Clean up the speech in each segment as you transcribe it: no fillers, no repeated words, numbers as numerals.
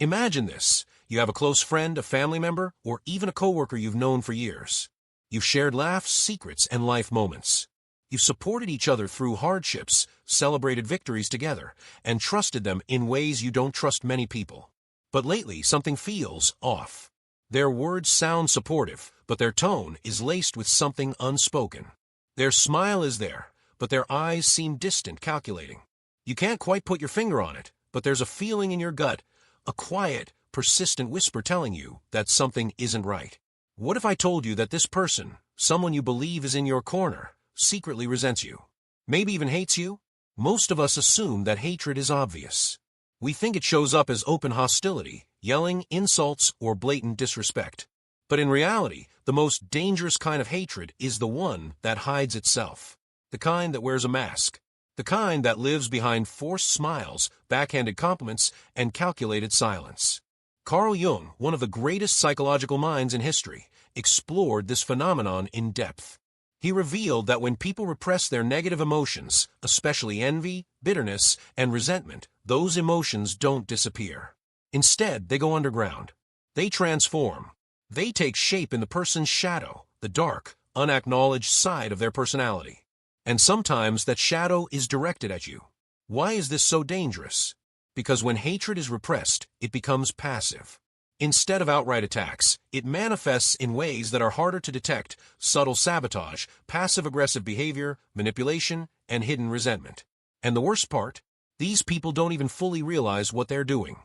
Imagine this. You have a close friend, a family member, or even a coworker you've known for years. You've shared laughs, secrets, and life moments. You've supported each other through hardships, celebrated victories together, and trusted them in ways you don't trust many people. But lately, something feels off. Their words sound supportive, but their tone is laced with something unspoken. Their smile is there, but their eyes seem distant, calculating. You can't quite put your finger on it, but there's a feeling in your gut, a quiet, persistent whisper telling you that something isn't right. What if I told you that this person, someone you believe is in your corner, secretly resents you? Maybe even hates you? Most of us assume that hatred is obvious. We think it shows up as open hostility, yelling, insults, or blatant disrespect. But in reality, the most dangerous kind of hatred is the one that hides itself. The kind that wears a mask. The kind that lives behind forced smiles, backhanded compliments, and calculated silence. Carl Jung, one of the greatest psychological minds in history, explored this phenomenon in depth. He revealed that when people repress their negative emotions, especially envy, bitterness, and resentment, those emotions don't disappear. Instead, they go underground. They transform. They take shape in the person's shadow, the dark, unacknowledged side of their personality. And sometimes that shadow is directed at you. Why is this so dangerous? Because when hatred is repressed, it becomes passive. Instead of outright attacks, it manifests in ways that are harder to detect: subtle sabotage, passive-aggressive behavior, manipulation, and hidden resentment. And the worst part? These people don't even fully realize what they're doing.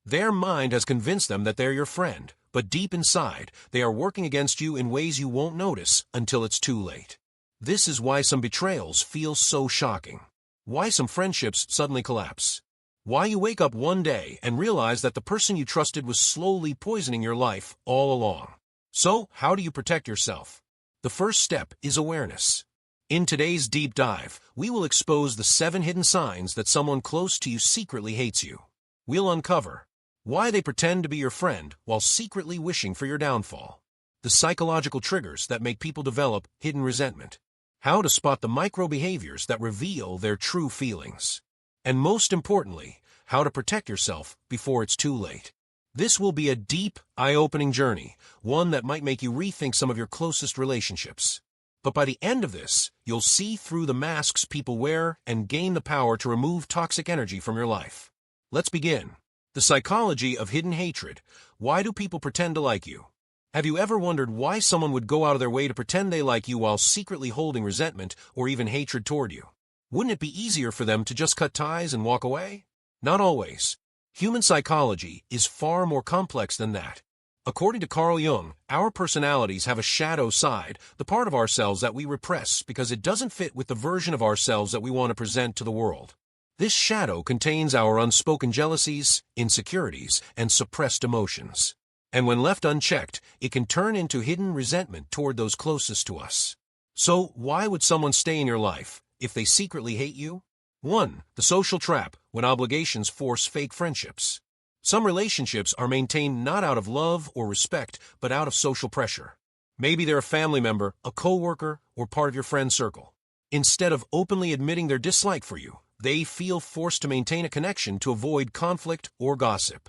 Their mind has convinced them that they're your friend, but deep inside, they are working against you in ways you won't notice until it's too late. This is why some betrayals feel so shocking. Why some friendships suddenly collapse. Why you wake up one day and realize that the person you trusted was slowly poisoning your life all along. So, how do you protect yourself? The first step is awareness. In today's deep dive, we will expose the 7 hidden signs that someone close to you secretly hates you. We'll uncover why they pretend to be your friend while secretly wishing for your downfall. The psychological triggers that make people develop hidden resentment. How to spot the micro behaviors that reveal their true feelings. And most importantly, how to protect yourself before it's too late. This will be a deep, eye-opening journey, one that might make you rethink some of your closest relationships. But by the end of this, you'll see through the masks people wear and gain the power to remove toxic energy from your life. Let's begin. The psychology of hidden hatred. Why do people pretend to like you? Have you ever wondered why someone would go out of their way to pretend they like you while secretly holding resentment or even hatred toward you? Wouldn't it be easier for them to just cut ties and walk away? Not always. Human psychology is far more complex than that. According to Carl Jung, our personalities have a shadow side, the part of ourselves that we repress because it doesn't fit with the version of ourselves that we want to present to the world. This shadow contains our unspoken jealousies, insecurities, and suppressed emotions. And when left unchecked, it can turn into hidden resentment toward those closest to us. So, why would someone stay in your life if they secretly hate you? 1. The social trap, when obligations force fake friendships. Some relationships are maintained not out of love or respect, but out of social pressure. Maybe they're a family member, a coworker, or part of your friend circle. Instead of openly admitting their dislike for you, they feel forced to maintain a connection to avoid conflict or gossip.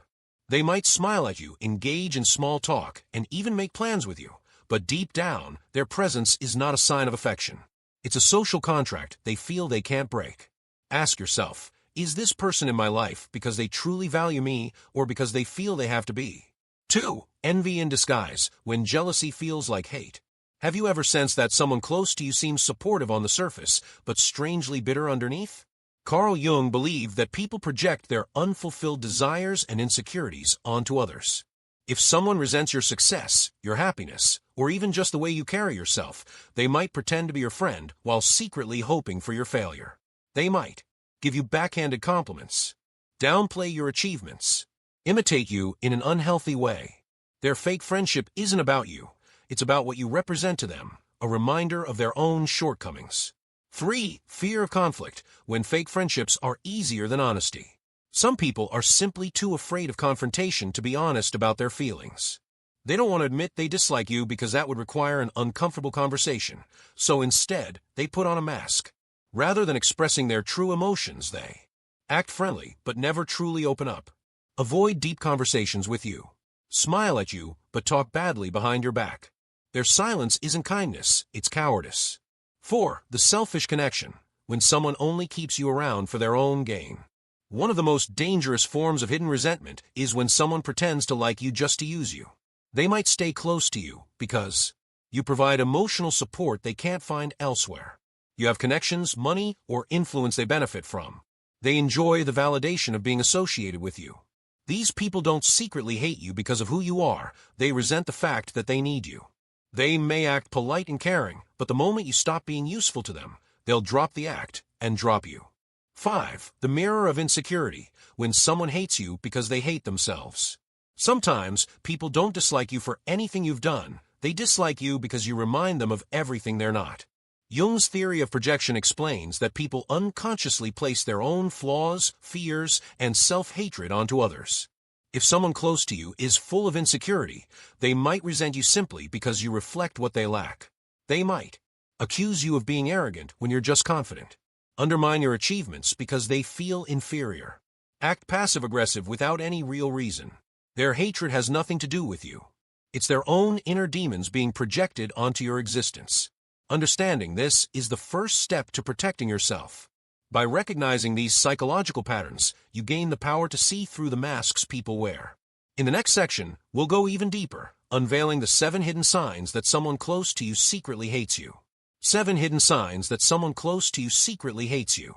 They might smile at you, engage in small talk, and even make plans with you, but deep down, their presence is not a sign of affection. It's a social contract they feel they can't break. Ask yourself, is this person in my life because they truly value me or because they feel they have to be? 2. Envy in disguise, when jealousy feels like hate. Have you ever sensed that someone close to you seems supportive on the surface, but strangely bitter underneath? Carl Jung believed that people project their unfulfilled desires and insecurities onto others. If someone resents your success, your happiness, or even just the way you carry yourself, they might pretend to be your friend while secretly hoping for your failure. They might give you backhanded compliments, downplay your achievements, imitate you in an unhealthy way. Their fake friendship isn't about you. It's about what you represent to them, a reminder of their own shortcomings. 3. Fear of conflict, when fake friendships are easier than honesty. Some people are simply too afraid of confrontation to be honest about their feelings. They don't want to admit they dislike you because that would require an uncomfortable conversation, so instead, they put on a mask. Rather than expressing their true emotions, they act friendly but never truly open up. Avoid deep conversations with you. Smile at you, but talk badly behind your back. Their silence isn't kindness, it's cowardice. 4. The selfish connection, when someone only keeps you around for their own gain. One of the most dangerous forms of hidden resentment is when someone pretends to like you just to use you. They might stay close to you because you provide emotional support they can't find elsewhere. You have connections, money, or influence they benefit from. They enjoy the validation of being associated with you. These people don't secretly hate you because of who you are, they resent the fact that they need you. They may act polite and caring, but the moment you stop being useful to them, they'll drop the act and drop you. 5. The mirror of insecurity, when someone hates you because they hate themselves. Sometimes, people don't dislike you for anything you've done, they dislike you because you remind them of everything they're not. Jung's theory of projection explains that people unconsciously place their own flaws, fears, and self-hatred onto others. If someone close to you is full of insecurity, they might resent you simply because you reflect what they lack. They might accuse you of being arrogant when you're just confident. Undermine your achievements because they feel inferior. Act passive-aggressive without any real reason. Their hatred has nothing to do with you. It's their own inner demons being projected onto your existence. Understanding this is the first step to protecting yourself. By recognizing these psychological patterns, you gain the power to see through the masks people wear. In the next section, we'll go even deeper, unveiling the 7 hidden signs that someone close to you secretly hates you. 7 hidden signs that someone close to you secretly hates you.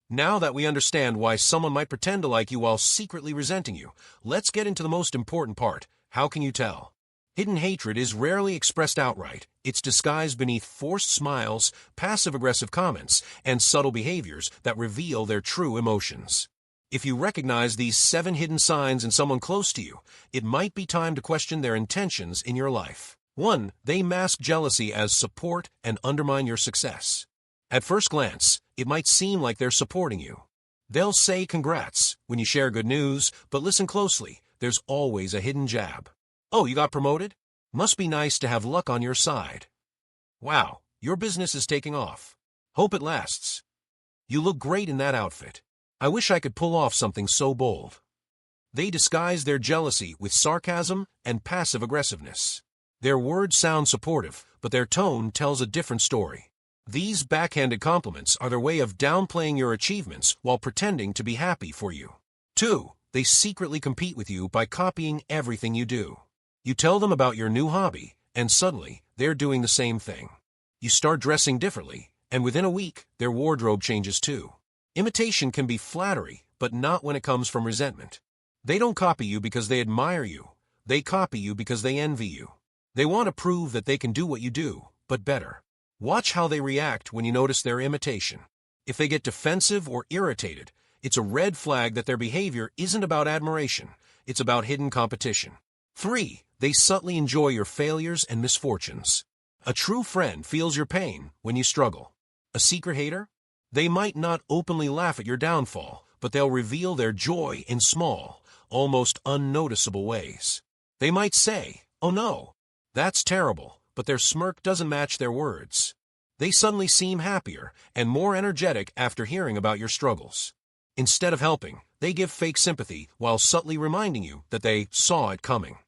Now that we understand why someone might pretend to like you while secretly resenting you, let's get into the most important part. How can you tell? Hidden hatred is rarely expressed outright. It's disguised beneath forced smiles, passive-aggressive comments, and subtle behaviors that reveal their true emotions. If you recognize these 7 hidden signs in someone close to you, it might be time to question their intentions in your life. 1. They mask jealousy as support and undermine your success. At first glance, it might seem like they're supporting you. They'll say congrats when you share good news, but listen closely, there's always a hidden jab. Oh, you got promoted? Must be nice to have luck on your side. Wow, your business is taking off. Hope it lasts. You look great in that outfit. I wish I could pull off something so bold. They disguise their jealousy with sarcasm and passive-aggressiveness. Their words sound supportive, but their tone tells a different story. These backhanded compliments are their way of downplaying your achievements while pretending to be happy for you. 2. They secretly compete with you by copying everything you do. You tell them about your new hobby, and suddenly, they're doing the same thing. You start dressing differently, and within a week, their wardrobe changes too. Imitation can be flattery, but not when it comes from resentment. They don't copy you because they admire you. They copy you because they envy you. They want to prove that they can do what you do, but better. Watch how they react when you notice their imitation. If they get defensive or irritated, it's a red flag that their behavior isn't about admiration, it's about hidden competition. 3. They subtly enjoy your failures and misfortunes. A true friend feels your pain when you struggle. A secret hater? They might not openly laugh at your downfall, but they'll reveal their joy in small, almost unnoticeable ways. They might say, "Oh no, that's terrible," but their smirk doesn't match their words. They suddenly seem happier and more energetic after hearing about your struggles. Instead of helping, they give fake sympathy while subtly reminding you that they saw it coming.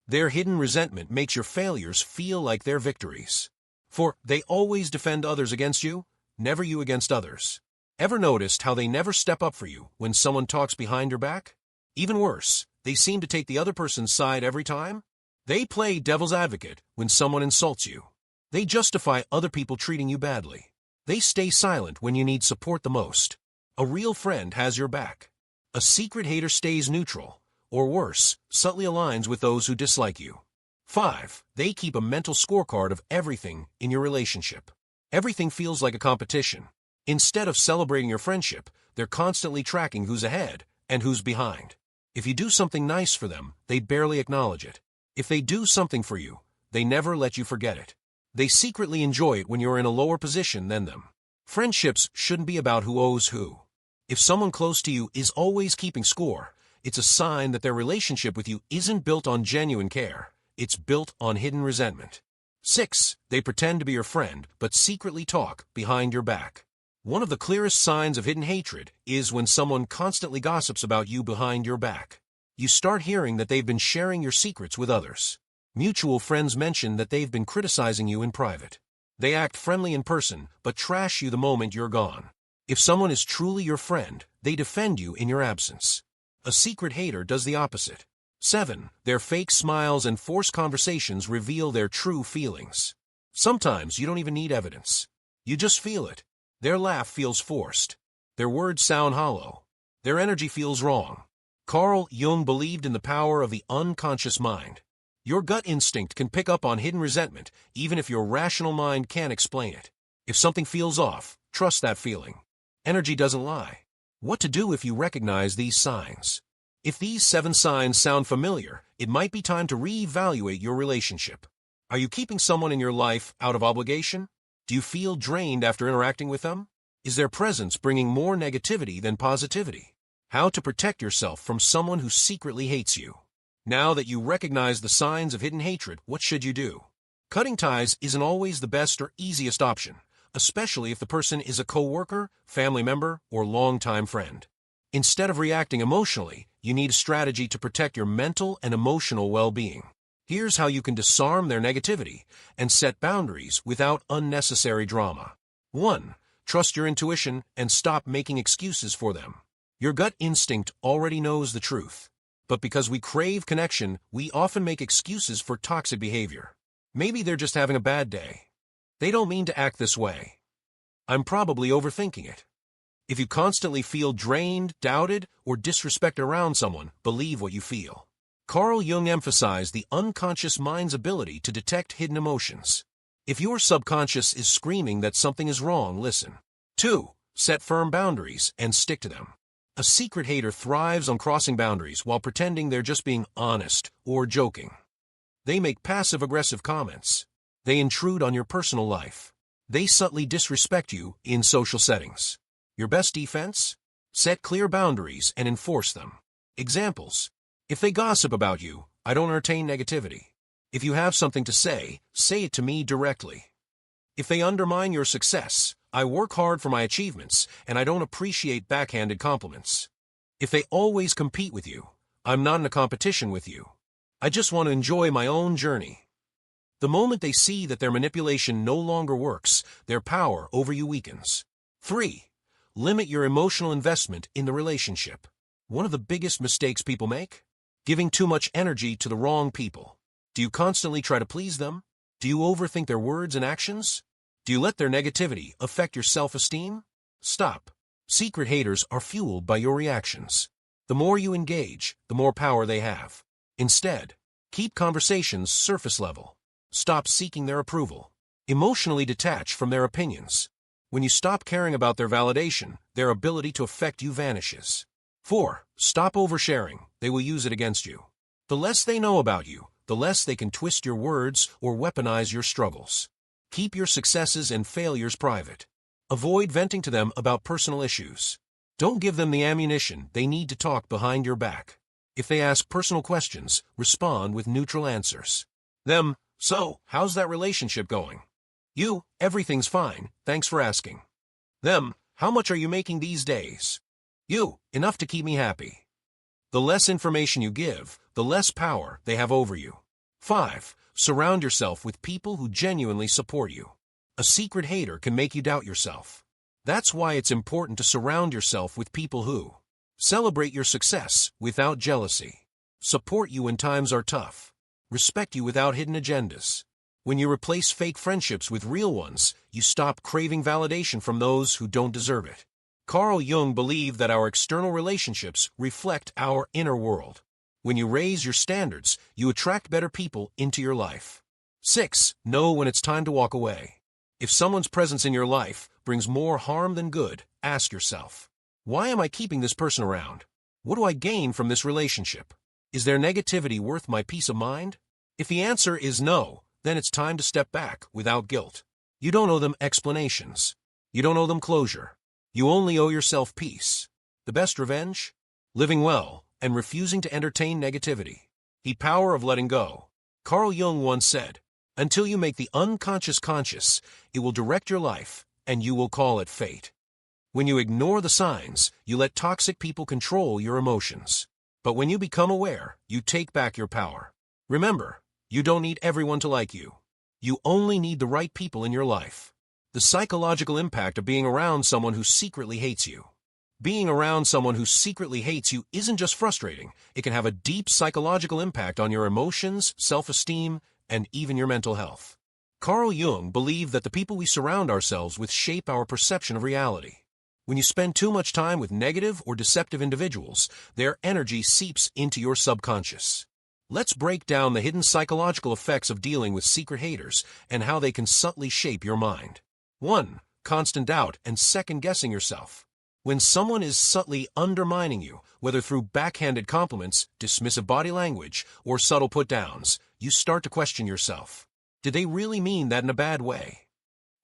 Their hidden resentment makes your failures feel like their victories. For they always defend others against you, never you against others. Ever noticed how they never step up for you when someone talks behind your back? Even worse, they seem to take the other person's side every time. They play devil's advocate when someone insults you. They justify other people treating you badly. They stay silent when you need support the most. A real friend has your back. A secret hater stays neutral, or worse, subtly aligns with those who dislike you. 5. They keep a mental scorecard of everything in your relationship. Everything feels like a competition. Instead of celebrating your friendship, they're constantly tracking who's ahead and who's behind. If you do something nice for them, they barely acknowledge it. If they do something for you, they never let you forget it. They secretly enjoy it when you're in a lower position than them. Friendships shouldn't be about who owes who. If someone close to you is always keeping score, it's a sign that their relationship with you isn't built on genuine care. It's built on hidden resentment. 6. They pretend to be your friend, but secretly talk behind your back. One of the clearest signs of hidden hatred is when someone constantly gossips about you behind your back. You start hearing that they've been sharing your secrets with others. Mutual friends mention that they've been criticizing you in private. They act friendly in person, but trash you the moment you're gone. If someone is truly your friend, they defend you in your absence. A secret hater does the opposite. 7. Their fake smiles and forced conversations reveal their true feelings. Sometimes you don't even need evidence. You just feel it. Their laugh feels forced. Their words sound hollow. Their energy feels wrong. Carl Jung believed in the power of the unconscious mind. Your gut instinct can pick up on hidden resentment, even if your rational mind can't explain it. If something feels off, trust that feeling. Energy doesn't lie. What to do if you recognize these signs? If these 7 signs sound familiar, it might be time to reevaluate your relationship. Are you keeping someone in your life out of obligation? Do you feel drained after interacting with them? Is their presence bringing more negativity than positivity? How to protect yourself from someone who secretly hates you. Now that you recognize the signs of hidden hatred, what should you do? Cutting ties isn't always the best or easiest option, especially if the person is a coworker, family member, or longtime friend. Instead of reacting emotionally, you need a strategy to protect your mental and emotional well-being. Here's how you can disarm their negativity and set boundaries without unnecessary drama. 1. Trust your intuition and stop making excuses for them. Your gut instinct already knows the truth. But because we crave connection, we often make excuses for toxic behavior. Maybe they're just having a bad day. They don't mean to act this way. I'm probably overthinking it. If you constantly feel drained, doubted, or disrespected around someone, believe what you feel. Carl Jung emphasized the unconscious mind's ability to detect hidden emotions. If your subconscious is screaming that something is wrong, listen. 2. Set firm boundaries and stick to them. A secret hater thrives on crossing boundaries while pretending they're just being honest or joking. They make passive-aggressive comments. They intrude on your personal life. They subtly disrespect you in social settings. Your best defense? Set clear boundaries and enforce them. Examples. If they gossip about you, I don't entertain negativity. If you have something to say it to me directly. If they undermine your success, I work hard for my achievements and I don't appreciate backhanded compliments. If they always compete with you, I'm not in a competition with you. I just want to enjoy my own journey. The moment they see that their manipulation no longer works, their power over you weakens. 3. Limit your emotional investment in the relationship. One of the biggest mistakes people make? Giving too much energy to the wrong people. Do you constantly try to please them? Do you overthink their words and actions? Do you let their negativity affect your self-esteem? Stop. Secret haters are fueled by your reactions. The more you engage, the more power they have. Instead, keep conversations surface level. Stop seeking their approval. Emotionally detach from their opinions. When you stop caring about their validation, their ability to affect you vanishes. 4. Stop oversharing. They will use it against you. The less they know about you, the less they can twist your words or weaponize your struggles. Keep your successes and failures private. Avoid venting to them about personal issues. Don't give them the ammunition they need to talk behind your back. If they ask personal questions, respond with neutral answers. Them, so, how's that relationship going? You, everything's fine, thanks for asking. Them, how much are you making these days? You, enough to keep me happy. The less information you give, the less power they have over you. 5. Surround yourself with people who genuinely support you. A secret hater can make you doubt yourself. That's why it's important to surround yourself with people who celebrate your success without jealousy, support you when times are tough, respect you without hidden agendas. When you replace fake friendships with real ones, you stop craving validation from those who don't deserve it. Carl Jung believed that our external relationships reflect our inner world. When you raise your standards, you attract better people into your life. 6. Know when it's time to walk away. If someone's presence in your life brings more harm than good, ask yourself, why am I keeping this person around? What do I gain from this relationship? Is their negativity worth my peace of mind? If the answer is no, then it's time to step back without guilt. You don't owe them explanations. You don't owe them closure. You only owe yourself peace. The best revenge? Living well and refusing to entertain negativity. The power of letting go. Carl Jung once said, until you make the unconscious conscious, it will direct your life, and you will call it fate. When you ignore the signs, you let toxic people control your emotions. But when you become aware, you take back your power. Remember, you don't need everyone to like you. You only need the right people in your life. The psychological impact of being around someone who secretly hates you. Being around someone who secretly hates you isn't just frustrating, it can have a deep psychological impact on your emotions, self-esteem, and even your mental health. Carl Jung believed that the people we surround ourselves with shape our perception of reality. When you spend too much time with negative or deceptive individuals, their energy seeps into your subconscious. Let's break down the hidden psychological effects of dealing with secret haters and how they can subtly shape your mind. 1. Constant doubt and second-guessing yourself. When someone is subtly undermining you, whether through backhanded compliments, dismissive body language, or subtle put-downs, you start to question yourself. Did they really mean that in a bad way?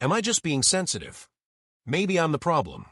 Am I just being sensitive? Maybe I'm the problem.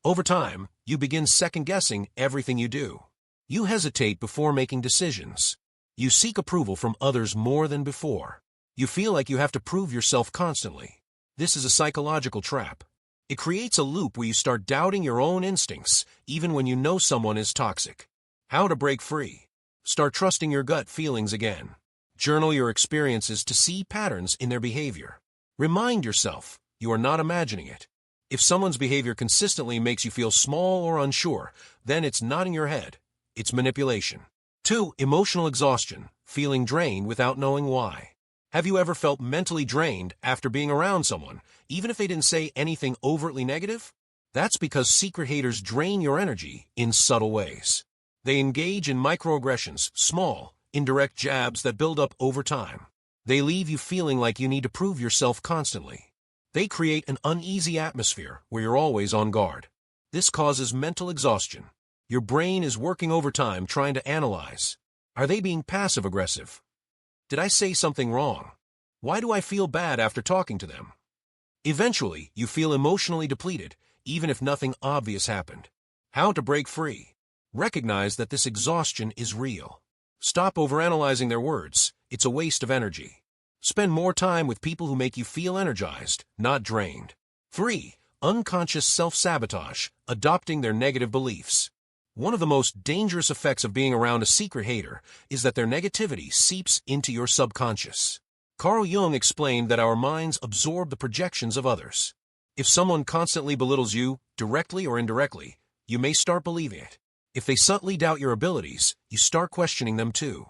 Over time, you begin second-guessing everything you do. You hesitate before making decisions. You seek approval from others more than before. You feel like you have to prove yourself constantly. This is a psychological trap. It creates a loop where you start doubting your own instincts, even when you know someone is toxic. How to break free. Start trusting your gut feelings again. Journal your experiences to see patterns in their behavior. Remind yourself, you are not imagining it. If someone's behavior consistently makes you feel small or unsure, then it's not in your head. It's manipulation. 2. Emotional exhaustion, feeling drained without knowing why. Have you ever felt mentally drained after being around someone, even if they didn't say anything overtly negative? That's because secret haters drain your energy in subtle ways. They engage in microaggressions, small, indirect jabs that build up over time. They leave you feeling like you need to prove yourself constantly. They create an uneasy atmosphere where you're always on guard. This causes mental exhaustion. Your brain is working overtime trying to analyze. Are they being passive-aggressive? Did I say something wrong? Why do I feel bad after talking to them? Eventually, you feel emotionally depleted, even if nothing obvious happened. How to break free. Recognize that this exhaustion is real. Stop overanalyzing their words. It's a waste of energy. Spend more time with people who make you feel energized, not drained. 3. Unconscious self-sabotage, adopting their negative beliefs. One of the most dangerous effects of being around a secret hater is that their negativity seeps into your subconscious. Carl Jung explained that our minds absorb the projections of others. If someone constantly belittles you, directly or indirectly, you may start believing it. If they subtly doubt your abilities, you start questioning them too.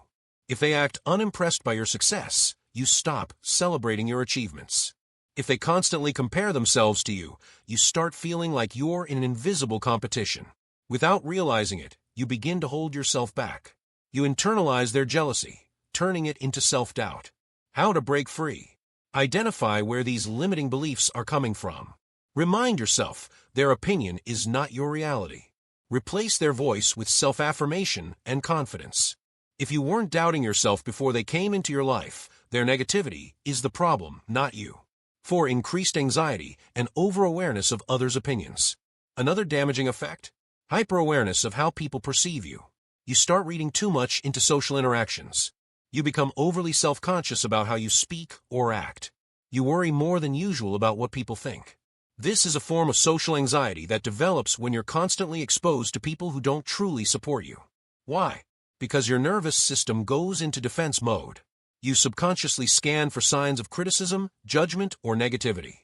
If they act unimpressed by your success, you stop celebrating your achievements. If they constantly compare themselves to you, you start feeling like you're in an invisible competition. Without realizing it, you begin to hold yourself back. You internalize their jealousy, turning it into self-doubt. How to break free. Identify where these limiting beliefs are coming from. Remind yourself their opinion is not your reality. Replace their voice with self-affirmation and confidence. If you weren't doubting yourself before they came into your life, their negativity is the problem, not you. 4. Increased anxiety and over-awareness of others' opinions. Another damaging effect? Hyper-awareness of how people perceive you. You start reading too much into social interactions. You become overly self-conscious about how you speak or act. You worry more than usual about what people think. This is a form of social anxiety that develops when you're constantly exposed to people who don't truly support you. Why? Because your nervous system goes into defense mode. You subconsciously scan for signs of criticism, judgment, or negativity.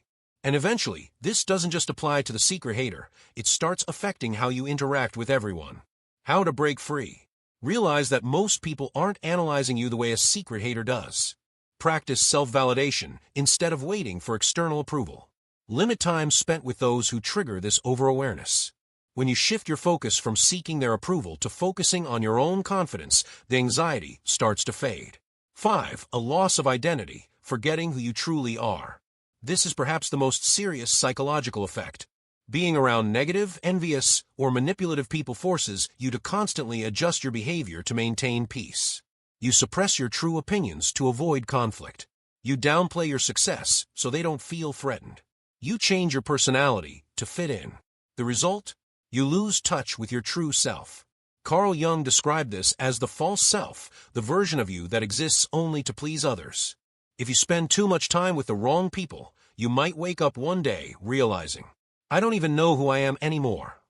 And eventually, this doesn't just apply to the secret hater, it starts affecting how you interact with everyone. How to break free. Realize that most people aren't analyzing you the way a secret hater does. Practice self-validation instead of waiting for external approval. Limit time spent with those who trigger this over-awareness. When you shift your focus from seeking their approval to focusing on your own confidence, the anxiety starts to fade. 5. A loss of identity, forgetting who you truly are. This is perhaps the most serious psychological effect. Being around negative, envious, or manipulative people forces you to constantly adjust your behavior to maintain peace. You suppress your true opinions to avoid conflict. You downplay your success so they don't feel threatened. You change your personality to fit in. The result? You lose touch with your true self. Carl Jung described this as the false self, the version of you that exists only to please others. If you spend too much time with the wrong people, you might wake up one day realizing, I don't even know who I am anymore.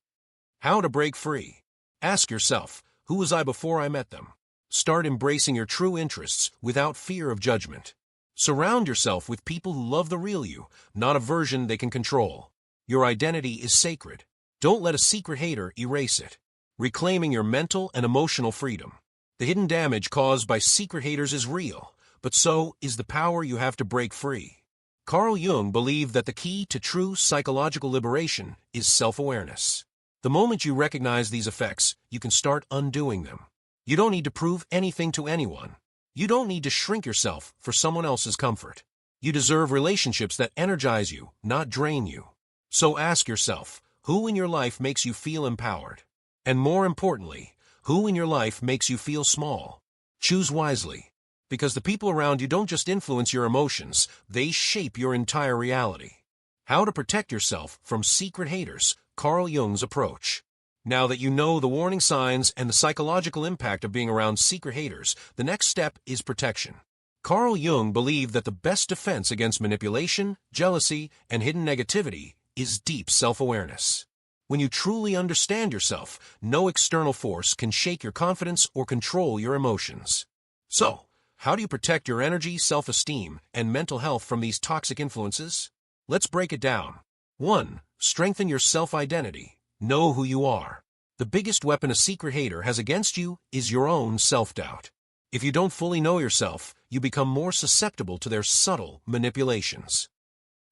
How to break free. Ask yourself, Who was I before I met them? Start embracing your true interests without fear of judgment. Surround yourself with people who love the real you, not a version they can control. Your identity is sacred. Don't let a secret hater erase it. Reclaiming your mental and emotional freedom. The hidden damage caused by secret haters is real, but so is the power you have to break free. Carl Jung believed that the key to true psychological liberation is self-awareness. The moment you recognize these effects, you can start undoing them. You don't need to prove anything to anyone. You don't need to shrink yourself for someone else's comfort. You deserve relationships that energize you, not drain you. So ask yourself, who in your life makes you feel empowered? And more importantly, who in your life makes you feel small? Choose wisely, because the people around you don't just influence your emotions, they shape your entire reality. How to protect yourself from secret haters, Carl Jung's approach. Now that you know the warning signs and the psychological impact of being around secret haters, the next step is protection. Carl Jung believed that the best defense against manipulation, jealousy, and hidden negativity is deep self-awareness. When you truly understand yourself, no external force can shake your confidence or control your emotions. So, how do you protect your energy, self-esteem, and mental health from these toxic influences? Let's break it down. 1. Strengthen your self-identity. Know who you are. The biggest weapon a secret hater has against you is your own self-doubt. If you don't fully know yourself, you become more susceptible to their subtle manipulations.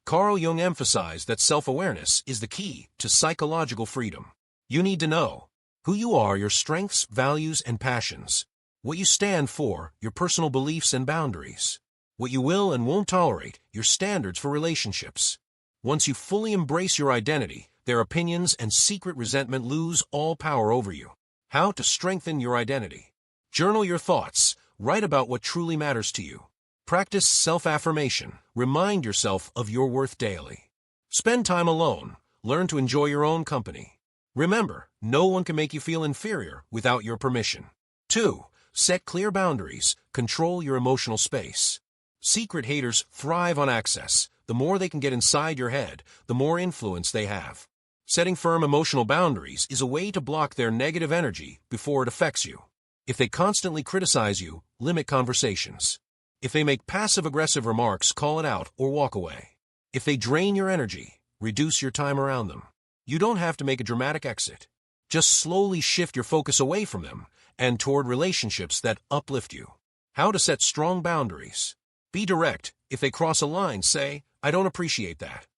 Carl Jung emphasized that self-awareness is the key to psychological freedom. You need to know who you are, your strengths, values, and passions, what you stand for, your personal beliefs and boundaries, what you will and won't tolerate, your standards for relationships. Once you fully embrace your identity, their opinions and secret resentment lose all power over you. How to strengthen your identity. Journal your thoughts. Write about what truly matters to you. Practice self-affirmation. Remind yourself of your worth daily. Spend time alone. Learn to enjoy your own company. Remember, no one can make you feel inferior without your permission. 2. Set clear boundaries. Control your emotional space. Secret haters thrive on access. The more they can get inside your head, the more influence they have. Setting firm emotional boundaries is a way to block their negative energy before it affects you. If they constantly criticize you, limit conversations. If they make passive-aggressive remarks, call it out or walk away. If they drain your energy, reduce your time around them. You don't have to make a dramatic exit. Just slowly shift your focus away from them and toward relationships that uplift you. How to set strong boundaries. Be direct. If they cross a line, say, "I don't appreciate that."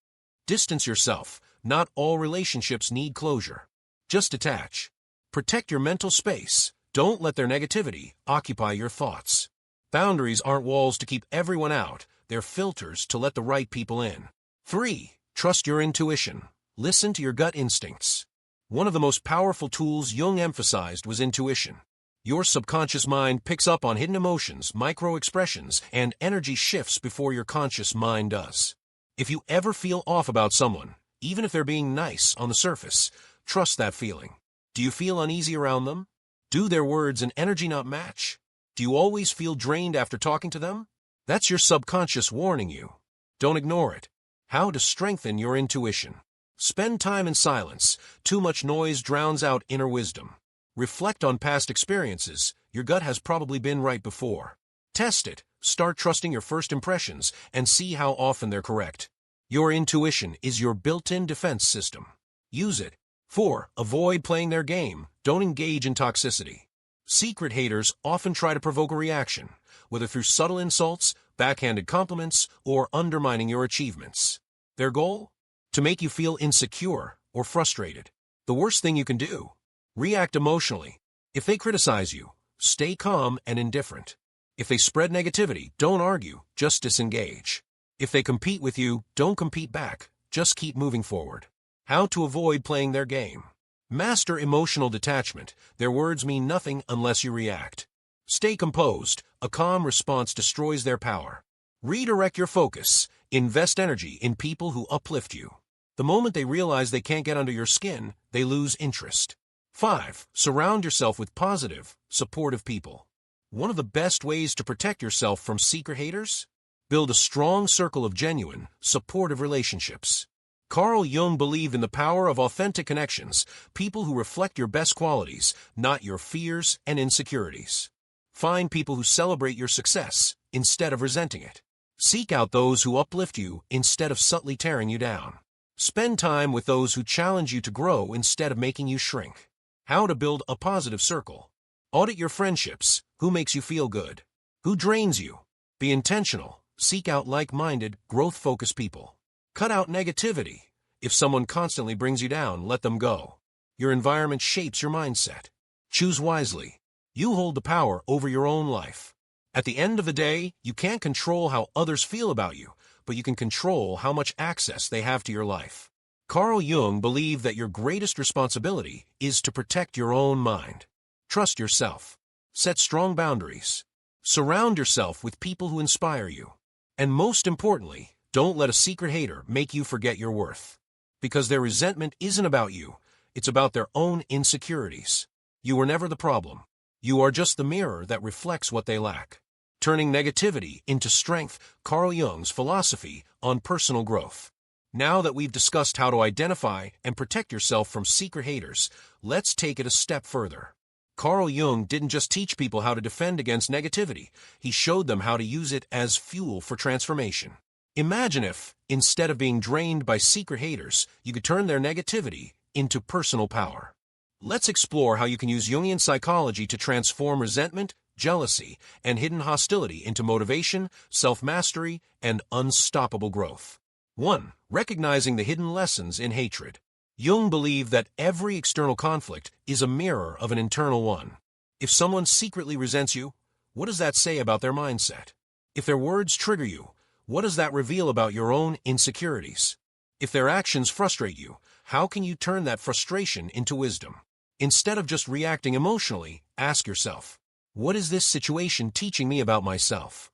Distance yourself. Not all relationships need closure. Just detach. Protect your mental space. Don't let their negativity occupy your thoughts. Boundaries aren't walls to keep everyone out. They're filters to let the right people in. 3. Trust your intuition. Listen to your gut instincts. One of the most powerful tools Jung emphasized was intuition. Your subconscious mind picks up on hidden emotions, micro-expressions, and energy shifts before your conscious mind does. If you ever feel off about someone, even if they're being nice on the surface, trust that feeling. Do you feel uneasy around them? Do their words and energy not match? Do you always feel drained after talking to them? That's your subconscious warning you. Don't ignore it. How to strengthen your intuition. Spend time in silence. Too much noise drowns out inner wisdom. Reflect on past experiences. Your gut has probably been right before. Test it. Start trusting your first impressions and see how often they're correct. Your intuition is your built-in defense system. Use it. 4. Avoid playing their game. Don't engage in toxicity. Secret haters often try to provoke a reaction, whether through subtle insults, backhanded compliments, or undermining your achievements. Their goal? To make you feel insecure or frustrated. The worst thing you can do? React emotionally. If they criticize you, stay calm and indifferent. If they spread negativity, don't argue, just disengage. If they compete with you, don't compete back, just keep moving forward. How to avoid playing their game. Master emotional detachment. Their words mean nothing unless you react. Stay composed. A calm response destroys their power. Redirect your focus. Invest energy in people who uplift you. The moment they realize they can't get under your skin, they lose interest. 5. Surround yourself with positive, supportive people. One of the best ways to protect yourself from secret haters? Build a strong circle of genuine, supportive relationships. Carl Jung believed in the power of authentic connections, people who reflect your best qualities, not your fears and insecurities. Find people who celebrate your success instead of resenting it. Seek out those who uplift you instead of subtly tearing you down. Spend time with those who challenge you to grow instead of making you shrink. How to build a positive circle. Audit your friendships. Who makes you feel good? Who drains you? Be intentional. Seek out like-minded, growth-focused people. Cut out negativity. If someone constantly brings you down, let them go. Your environment shapes your mindset. Choose wisely. You hold the power over your own life. At the end of the day, you can't control how others feel about you, but you can control how much access they have to your life. Carl Jung believed that your greatest responsibility is to protect your own mind. Trust yourself. Set strong boundaries. Surround yourself with people who inspire you. And most importantly, don't let a secret hater make you forget your worth. Because their resentment isn't about you, it's about their own insecurities. You were never the problem. You are just the mirror that reflects what they lack. Turning negativity into strength, Carl Jung's philosophy on personal growth. Now that we've discussed how to identify and protect yourself from secret haters, let's take it a step further. Carl Jung didn't just teach people how to defend against negativity, he showed them how to use it as fuel for transformation. Imagine if, instead of being drained by secret haters, you could turn their negativity into personal power. Let's explore how you can use Jungian psychology to transform resentment, jealousy, and hidden hostility into motivation, self-mastery, and unstoppable growth. 1. Recognizing the hidden lessons in hatred. Jung believed that every external conflict is a mirror of an internal one. If someone secretly resents you, what does that say about their mindset? If their words trigger you, what does that reveal about your own insecurities? If their actions frustrate you, how can you turn that frustration into wisdom? Instead of just reacting emotionally, ask yourself, what is this situation teaching me about myself?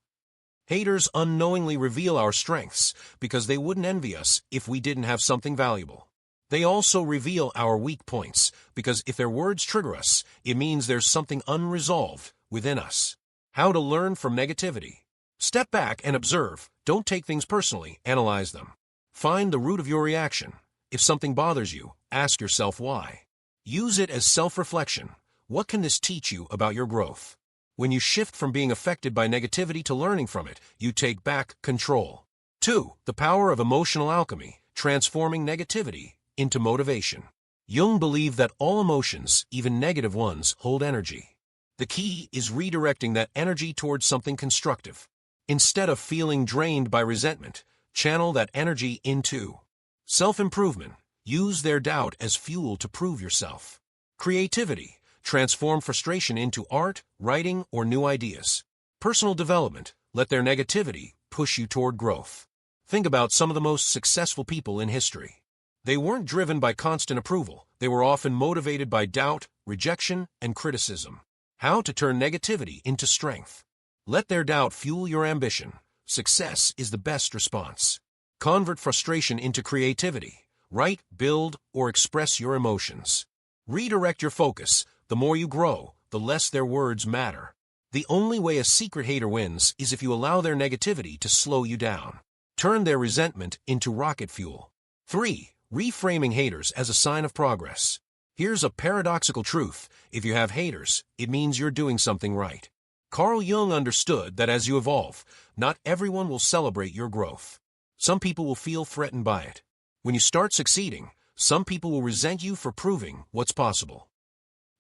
Haters unknowingly reveal our strengths because they wouldn't envy us if we didn't have something valuable. They also reveal our weak points because if their words trigger us, it means there's something unresolved within us. How to learn from negativity. Step back and observe. Don't take things personally. Analyze them. Find the root of your reaction. If something bothers you, ask yourself why. Use it as self-reflection. What can this teach you about your growth? When you shift from being affected by negativity to learning from it, you take back control. 2. The power of emotional alchemy, transforming negativity into motivation. Jung believed that all emotions, even negative ones, hold energy. The key is redirecting that energy towards something constructive. Instead of feeling drained by resentment, channel that energy into self-improvement. Use their doubt as fuel to prove yourself. Creativity. Transform frustration into art, writing, or new ideas. Personal development. Let their negativity push you toward growth. Think about some of the most successful people in history. They weren't driven by constant approval. They were often motivated by doubt, rejection, and criticism. How to turn negativity into strength. Let their doubt fuel your ambition. Success is the best response. Convert frustration into creativity. Write, build, or express your emotions. Redirect your focus. The more you grow, the less their words matter. The only way a secret hater wins is if you allow their negativity to slow you down. Turn their resentment into rocket fuel. 3. Reframing haters as a sign of progress. Here's a paradoxical truth. If you have haters, it means you're doing something right. Carl Jung understood that as you evolve, not everyone will celebrate your growth. Some people will feel threatened by it. When you start succeeding, some people will resent you for proving what's possible.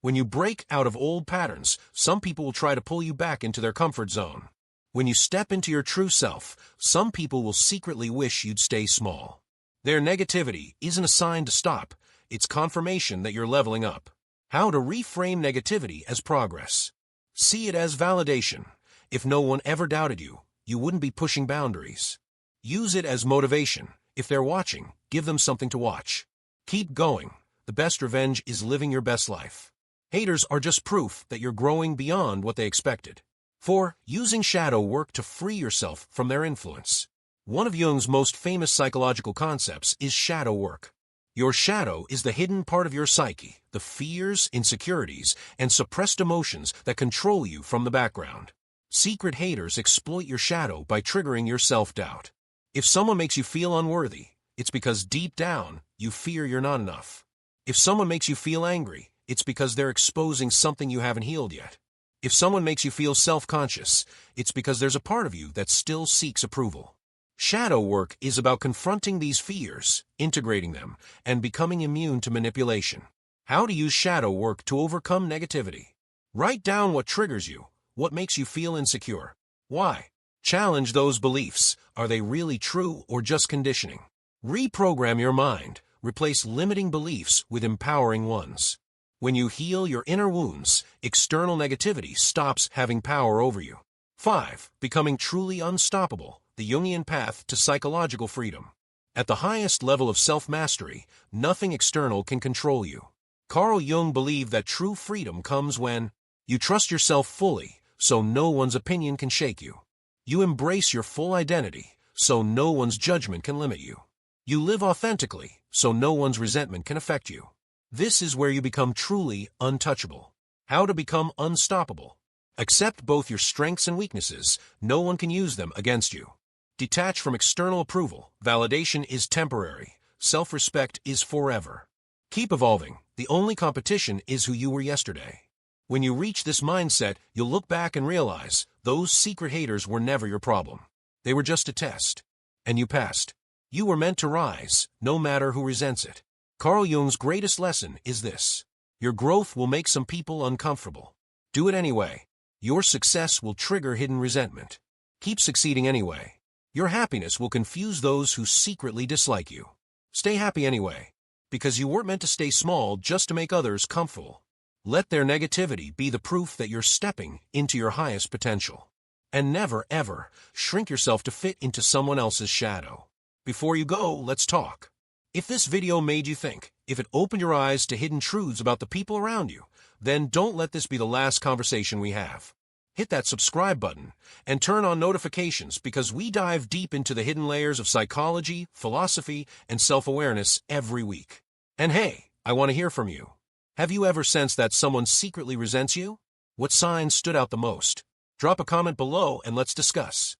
When you break out of old patterns, some people will try to pull you back into their comfort zone. When you step into your true self, some people will secretly wish you'd stay small. Their negativity isn't a sign to stop, it's confirmation that you're leveling up. How to reframe negativity as progress. See it as validation. If no one ever doubted you, you wouldn't be pushing boundaries. Use it as motivation. If they're watching, give them something to watch. Keep going. The best revenge is living your best life. Haters are just proof that you're growing beyond what they expected. 4. Using shadow work to free yourself from their influence. One of Jung's most famous psychological concepts is shadow work. Your shadow is the hidden part of your psyche, the fears, insecurities, and suppressed emotions that control you from the background. Secret haters exploit your shadow by triggering your self-doubt. If someone makes you feel unworthy, it's because deep down, you fear you're not enough. If someone makes you feel angry, it's because they're exposing something you haven't healed yet. If someone makes you feel self-conscious, it's because there's a part of you that still seeks approval. Shadow work is about confronting these fears, integrating them, and becoming immune to manipulation. How to use shadow work to overcome negativity. Write down what triggers you, what makes you feel insecure. Why? Challenge those beliefs. Are they really true or just conditioning? Reprogram your mind. Replace limiting beliefs with empowering ones. When you heal your inner wounds, external negativity stops having power over you. 5. Becoming truly unstoppable. The Jungian path to psychological freedom. At the highest level of self-mastery, nothing external can control you. Carl Jung believed that true freedom comes when you trust yourself fully, so no one's opinion can shake you. You embrace your full identity, so no one's judgment can limit you. You live authentically, so no one's resentment can affect you. This is where you become truly untouchable. How to become unstoppable. Accept both your strengths and weaknesses. No one can use them against you. Detach from external approval. Validation is temporary. Self-respect is forever. Keep evolving. The only competition is who you were yesterday. When you reach this mindset, you'll look back and realize those secret haters were never your problem. They were just a test. And you passed. You were meant to rise, no matter who resents it. Carl Jung's greatest lesson is this. Your growth will make some people uncomfortable. Do it anyway. Your success will trigger hidden resentment. Keep succeeding anyway. Your happiness will confuse those who secretly dislike you. Stay happy anyway, because you weren't meant to stay small just to make others comfortable. Let their negativity be the proof that you're stepping into your highest potential. And never, ever shrink yourself to fit into someone else's shadow. Before you go, let's talk. If this video made you think, if it opened your eyes to hidden truths about the people around you, then don't let this be the last conversation we have. Hit that subscribe button and turn on notifications because we dive deep into the hidden layers of psychology, philosophy, and self-awareness every week. And hey, I want to hear from you. Have you ever sensed that someone secretly resents you? What signs stood out the most? Drop a comment below and let's discuss.